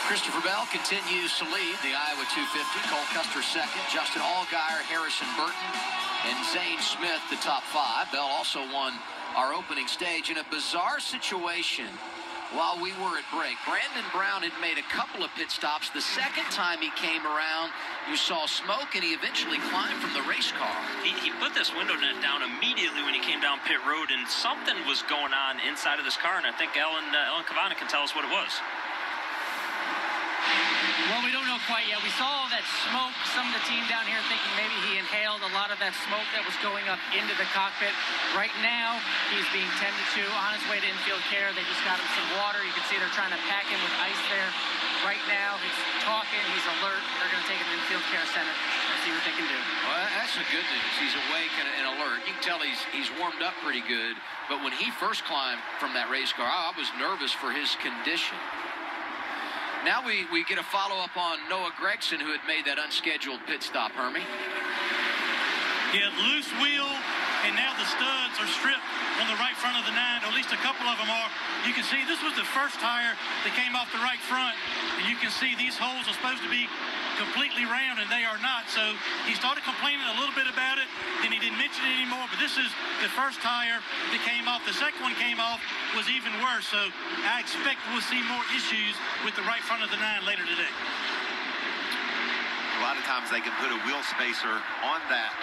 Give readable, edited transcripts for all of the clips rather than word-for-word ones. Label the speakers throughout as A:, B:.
A: Christopher Bell continues to lead the Iowa 250. Cole Custer second. Justin Allgaier, Harrison Burton, and Zane Smith the top five. Bell also won our opening stage in a bizarre situation while we were at break. Brandon Brown had made a couple of pit stops. The second time he came around, you saw smoke, and he eventually climbed from the race car.
B: He put this window net down immediately when he came down pit road, and something was going on inside of this car, and I think Ellen Cavana can tell us what it was.
C: Well, we don't know quite yet. We saw all that smoke. Some of the team down here thinking maybe he inhaled a lot of that smoke that was going up into the cockpit. Right now, he's being tended to on his way to infield care. They just got him some water. You can see they're trying to pack him with ice there. Right now, he's talking. He's alert. They're going to take him to the infield care center and see what they can do.
A: Well, that's the good news. He's awake and alert. You can tell he's warmed up pretty good. But when he first climbed from that race car, I was nervous for his condition. Now we get a follow-up on Noah Gregson, who had made that unscheduled pit stop, Hermie.
D: Yeah, loose wheel, and now the studs are stripped on the right front of the nine, or at least a couple of them are. You can see this was the first tire that came off the right front, and you can see these holes are supposed to be completely round, and they are not. So he started complaining a little bit about it, then he didn't mention it anymore, but this is the first tire that came off. The second one came off, was even worse, so I expect we'll see more issues with the right front of the nine later today.
E: A lot of times they can put a wheel spacer on that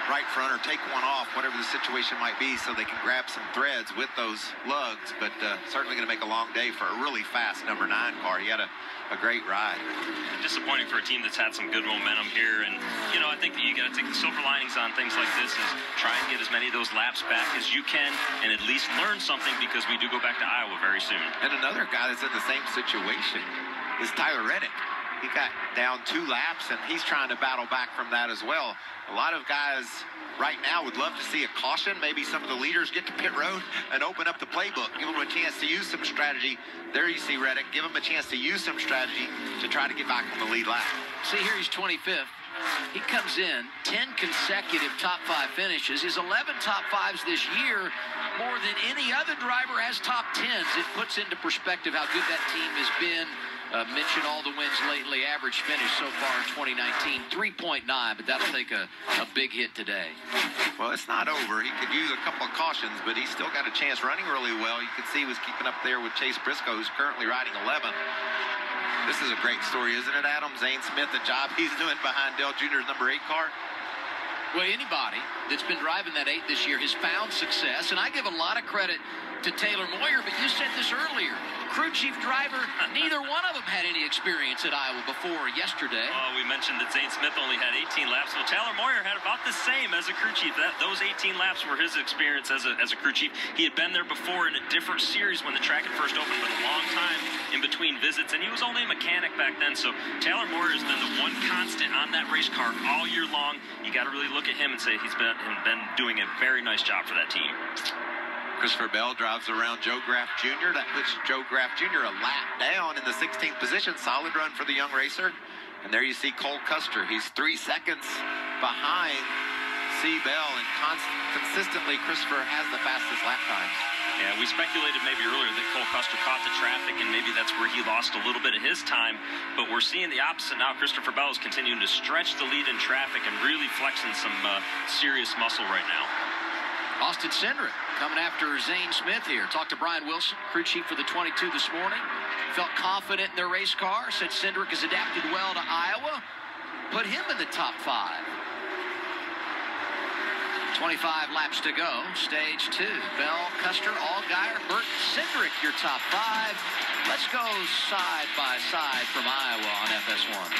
E: right front or take one off, whatever the situation might be, so they can grab some threads with those lugs, but certainly going to make a long day for a really fast number 9 car. He had a great ride.
B: Disappointing for a team that's had some good momentum here, and you know, I think that you got to take the silver linings on things like this is try and get as many of those laps back as you can and at least learn something, because we do go back to Iowa very soon.
E: And another guy that's in the same situation is Tyler Reddick. He got down 2 laps, and he's trying to battle back from that as well. A lot of guys right now would love to see a caution. Maybe some of the leaders get to pit road and open up the playbook, give them a chance to use some strategy. There you see Reddick. Give him a chance to use some strategy to try to get back on the lead lap.
A: See, here he's 25th. He comes in 10 consecutive top 5 finishes. His 11 top 5s this year, more than any other driver has top 10s. It puts into perspective how good that team has been. Mention all the wins lately. Average finish so far in 2019, 3.9, but that'll take a big hit today.
E: Well, it's not over. He could use a couple of cautions, but he's still got a chance running really well. You can see he was keeping up there with Chase Briscoe, who's currently riding 11. This is a great story, isn't it, Adam? Zane Smith, the job he's doing behind Dale Jr.'s number 8 car.
A: Well, anybody that's been driving that 8 this year has found success, and I give a lot of credit to Taylor Moyer, but you said this earlier. Crew chief driver, neither one of them had any experience at Iowa before yesterday.
B: Oh, we mentioned that Zane Smith only had 18 laps. Well, Taylor Moyer had about the same as a crew chief. Those 18 laps were his experience as a crew chief. He had been there before in a different series when the track had first opened, but a long time in between visits, and he was only a mechanic back then. So Taylor Moyer has been the one constant on that race car all year long. You got to really look at him and say he's been doing a very nice job for that team.
E: Christopher Bell drives around Joe Graff Jr. That puts Joe Graff Jr. a lap down in the 16th position. Solid run for the young racer. And there you see Cole Custer. He's 3 seconds behind C. Bell, and consistently Christopher has the fastest lap times.
B: Yeah, we speculated maybe earlier that Cole Custer caught the traffic, and maybe that's where he lost a little bit of his time. But we're seeing the opposite now. Christopher Bell is continuing to stretch the lead in traffic and really flexing some serious muscle right now.
A: Austin Cindric coming after Zane Smith here. Talked to Brian Wilson, crew chief for the 22 this morning. Felt confident in their race car. Said Cindric has adapted well to Iowa. Put him in the top 5. 25 laps to go. Stage 2. Bell, Custer, Allgaier, Burton, Cindric, your top 5. Let's go side by side from Iowa on FS1.